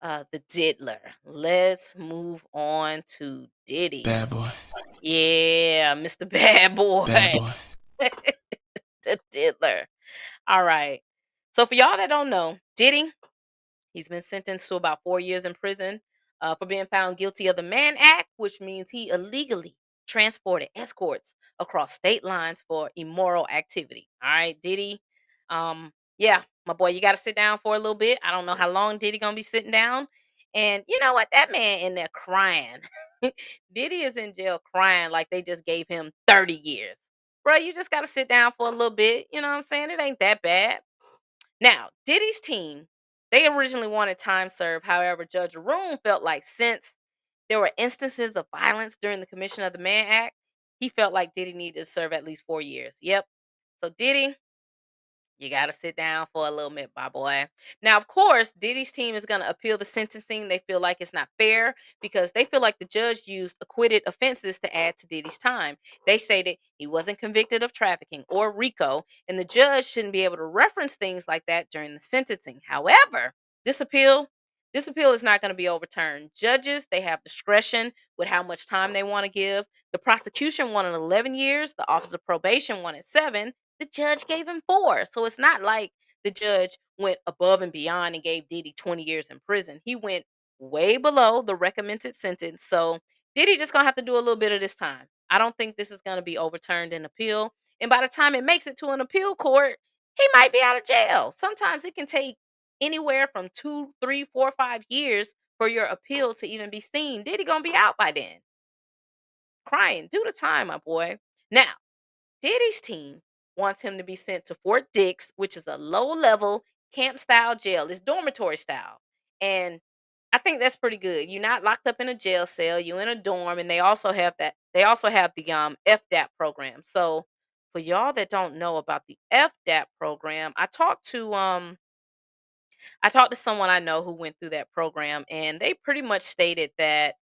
The diddler. Let's move on to Diddy. Bad boy. Yeah, Mr. Bad Boy. Bad boy. The diddler. All right. So for y'all that don't know, Diddy, he's been sentenced to about 4 years in prison for being found guilty of the Mann Act, which means he illegally transported escorts across state lines for immoral activity. All right, Diddy. Yeah, my boy, you got to sit down for a little bit. I don't know how long Diddy gonna be sitting down, and you know what? That man in there crying. Diddy is in jail crying like they just gave him 30 years. Bro, you just got to sit down for a little bit. You know what I'm saying? It ain't that bad. Now, Diddy's team, they originally wanted time served. However, Judge Room felt like since there were instances of violence during the commission of the Mann Act, he felt like Diddy needed to serve at least 4 years. Yep. So Diddy, you got to sit down for a little bit, my boy. Now, of course, Diddy's team is going to appeal the sentencing. They feel like it's not fair because they feel like the judge used acquitted offenses to add to Diddy's time. They say that he wasn't convicted of trafficking or RICO, and the judge shouldn't be able to reference things like that during the sentencing. However, this appeal, this appeal is not going to be overturned. Judges, they have discretion with how much time they want to give. The prosecution wanted 11 years, the Office of Probation wanted 7, the judge gave him 4. So it's not like the judge went above and beyond and gave Diddy 20 years in prison. He went way below the recommended sentence. So Diddy just gonna have to do a little bit of this time. I don't think this is gonna be overturned in appeal. And by the time it makes it to an appeal court, he might be out of jail. Sometimes it can take anywhere from 2, 3, 4, 5 years for your appeal to even be seen. Diddy gonna be out by then. Crying. Do the time, my boy. Now, Diddy's team wants him to be sent to Fort Dix, which is a low level camp style jail. It's dormitory style. And I think that's pretty good. You're not locked up in a jail cell, you're in a dorm, and they also have the FDAP program. So for y'all that don't know about the FDAP program, I talked to someone I know who went through that program, and they pretty much stated that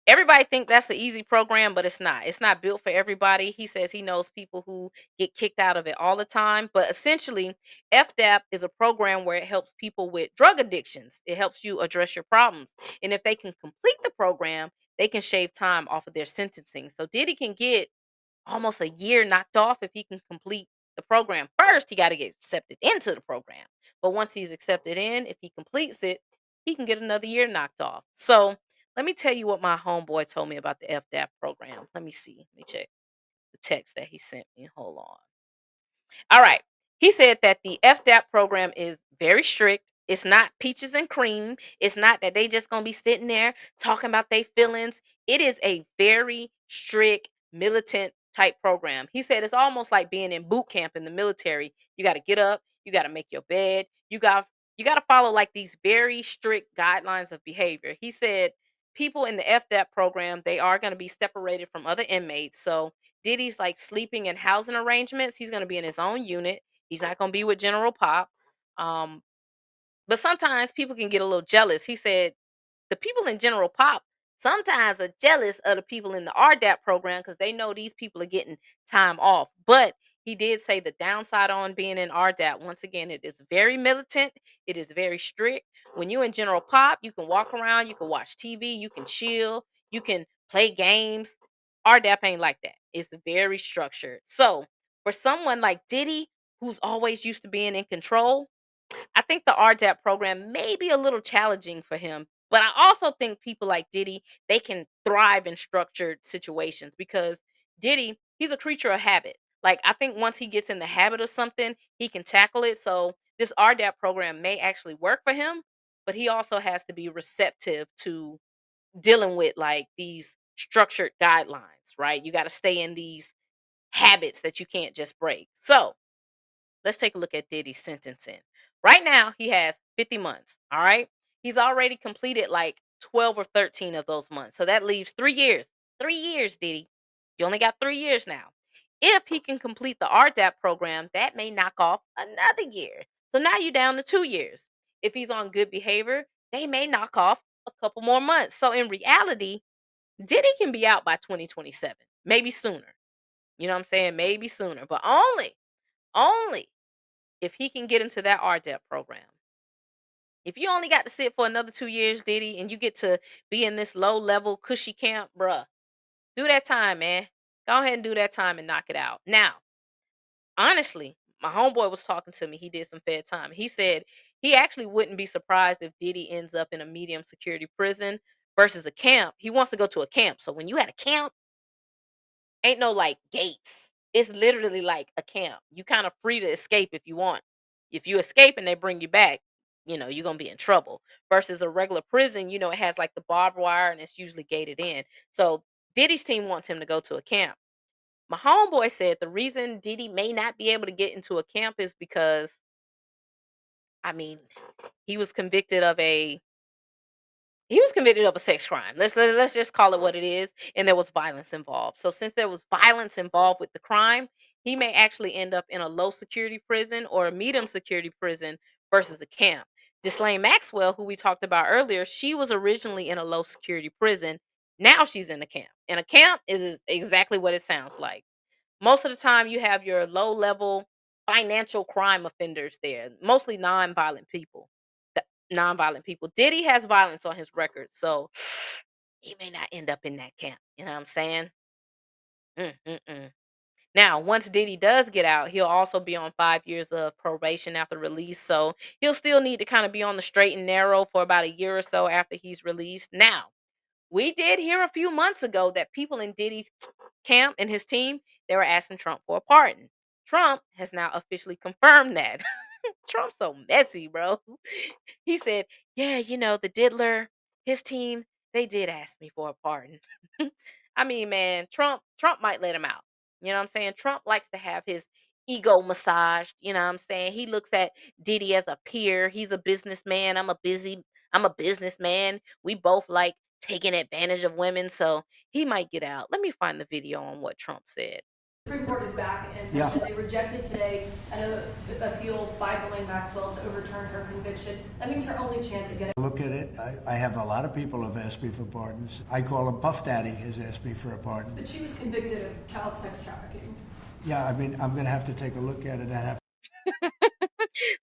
everybody think that's an easy program, but it's not. It's not built for everybody. He says he knows people who get kicked out of it all the time. But essentially, FDAP is a program where it helps people with drug addictions. It helps you address your problems. And if they can complete the program, they can shave time off of their sentencing. So Diddy can get almost a year knocked off if he can complete the program. First, he got to get accepted into the program. But once he's accepted in, if he completes it, he can get another year knocked off. So let me tell you what my homeboy told me about the FDAP program. Let me see. Let me check the text that he sent me. Hold on. All right. He said that the FDAP program is very strict. It's not peaches and cream. It's not that they just gonna be sitting there talking about their feelings. It is a very strict militant type program. He said it's almost like being in boot camp in the military. You got to get up, you got to make your bed, you got to follow like these very strict guidelines of behavior. He said people in the FDAP program, they are going to be separated from other inmates. So Diddy's like sleeping and housing arrangements. He's gonna be in his own unit. He's not gonna be with General Pop. Um, but sometimes people can get a little jealous. He said the people in General Pop sometimes are jealous of the people in the RDAP program because they know these people are getting time off. But he did say the downside on being in RDAP, once again, it is very militant, it is very strict. When you in General Pop, you can walk around, you can watch TV, you can chill, you can play games. RDAP ain't like that. It's very structured. So for someone like Diddy, who's always used to being in control, I think the RDAP program may be a little challenging for him, but I also think people like Diddy, they can thrive in structured situations because Diddy, he's a creature of habit. Like I think once he gets in the habit of something, he can tackle it. So this RDAP program may actually work for him, but he also has to be receptive to dealing with like these structured guidelines, right? You got to stay in these habits that you can't just break. So, let's take a look at Diddy's sentencing. Right now, he has 50 months. All right. He's already completed like 12 or 13 of those months. So that leaves 3 years. 3 years, Diddy. You only got 3 years now. If he can complete the RDAP program, that may knock off another year. So now you're down to 2 years. If he's on good behavior, they may knock off a couple more months. So in reality, Diddy can be out by 2027, maybe sooner. You know what I'm saying? Maybe sooner, but only if he can get into that RDEP program. If you only got to sit for another 2 years, Diddy, and you get to be in this low level cushy camp, bruh, do that time, man. Go ahead and do that time and knock it out. Now, honestly, my homeboy was talking to me. He did some Fed time. He said he actually wouldn't be surprised if Diddy ends up in a medium security prison versus a camp. He wants to go to a camp. So when you at a camp, ain't no like gates. It's literally like a camp. You kind of free to escape if you want. If you escape and they bring you back, you're gonna be in trouble. Versus a regular prison, it has like the barbed wire and it's usually gated in. So Diddy's team wants him to go to a camp. My homeboy said the reason Diddy may not be able to get into a camp is because, I mean, he was convicted of a he was convicted of a sex crime. Let's just call it what it is, and there was violence involved. So since there was violence involved with the crime, he may actually end up in a low security prison or a medium security prison versus a camp. Ghislaine Maxwell, who we talked about earlier, she was originally in a low security prison. Now she's in a camp. And a camp is exactly what it sounds like. Most of the time, you have your low level financial crime offenders there, mostly non-violent people. Non-violent people. Diddy has violence on his record, so he may not end up in that camp. You know what I'm saying? Mm-mm-mm. Now, once Diddy does get out, he'll also be on 5 years of probation after release. So he'll still need to kind of be on the straight and narrow for about a year or so after he's released. Now, we did hear a few months ago that people in Diddy's camp and his team, they were asking Trump for a pardon. Trump has now officially confirmed that. Trump's so messy, bro. He said, "Yeah, the diddler, his team, they did ask me for a pardon." I mean, man, Trump might let him out. You know what I'm saying? Trump likes to have his ego massaged, you know what I'm saying? He looks at Diddy as a peer. He's a businessman. I'm a businessman. We both like taking advantage of women, so he might get out. Let me find the video on what Trump said. Supreme Court is back in session. They rejected today an appeal by Ghislaine Maxwell to overturn her conviction. That means her only chance of getting. Look at it. I have a lot of people have asked me for pardons. I call him Puff Daddy has asked me for a pardon. But she was convicted of child sex trafficking. Yeah, I mean, I'm going to have to take a look at it.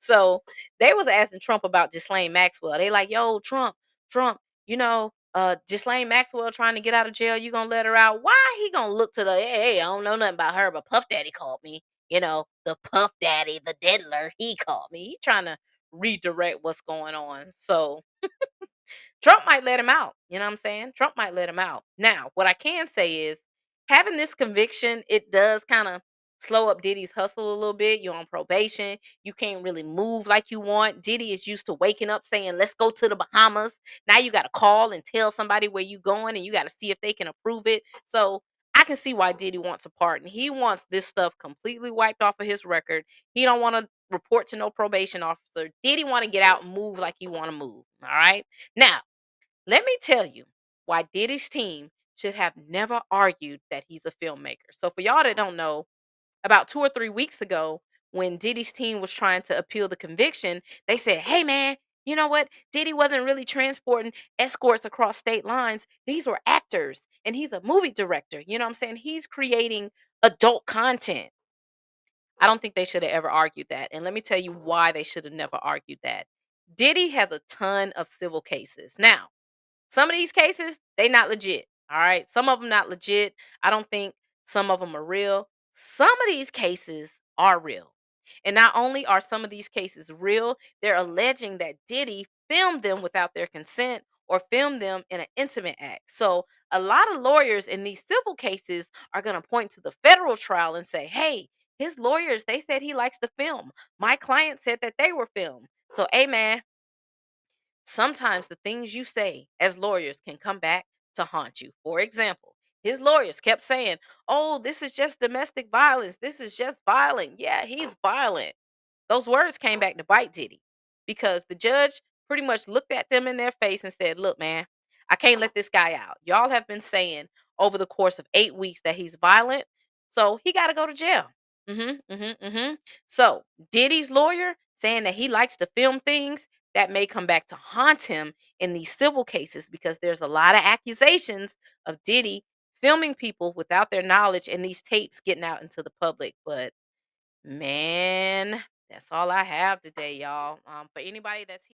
So they was asking Trump about Ghislaine Maxwell. They like, yo, Trump, Ghislaine Maxwell trying to get out of jail. You gonna let her out? Why he gonna look to the hey, I don't know nothing about her, but Puff Daddy called me. The Puff Daddy, the diddler, he called me. He trying to redirect what's going on. So Trump might let him out. You know what I'm saying? Trump might let him out. Now, what I can say is having this conviction, it does kind of slow up Diddy's hustle a little bit. You're on probation. You can't really move like you want. Diddy is used to waking up saying, let's go to the Bahamas. Now you got to call and tell somebody where you going and you got to see if they can approve it. So I can see why Diddy wants a pardon. He wants this stuff completely wiped off of his record. He don't want to report to no probation officer. Diddy want to get out and move like he want to move. All right. Now, let me tell you why Diddy's team should have never argued that he's a filmmaker. So, for y'all that don't know, about 2 or 3 weeks ago, when Diddy's team was trying to appeal the conviction, they said, hey, man, you know what? Diddy wasn't really transporting escorts across state lines. These were actors, and he's a movie director. You know what I'm saying? He's creating adult content. I don't think they should have ever argued that. And let me tell you why they should have never argued that. Diddy has a ton of civil cases. Now, some of these cases, they not legit. All right. Some of them not legit. I don't think some of them are real. Some of these cases are real. And not only are some of these cases real, they're alleging that Diddy filmed them without their consent or filmed them in an intimate act. So a lot of lawyers in these civil cases are going to point to the federal trial and say, hey, his lawyers, they said he likes to film. My client said that they were filmed. So, hey, man, sometimes the things you say as lawyers can come back to haunt you. For example, his lawyers kept saying, oh, this is just domestic violence. This is just violent. Yeah, he's violent. Those words came back to bite Diddy because the judge pretty much looked at them in their face and said, look, man, I can't let this guy out. Y'all have been saying over the course of 8 weeks that he's violent. So he got to go to jail. So Diddy's lawyer saying that he likes to film things that may come back to haunt him in these civil cases because there's a lot of accusations of Diddy filming people without their knowledge and these tapes getting out into the public. But man, that's all I have today, y'all. For anybody that's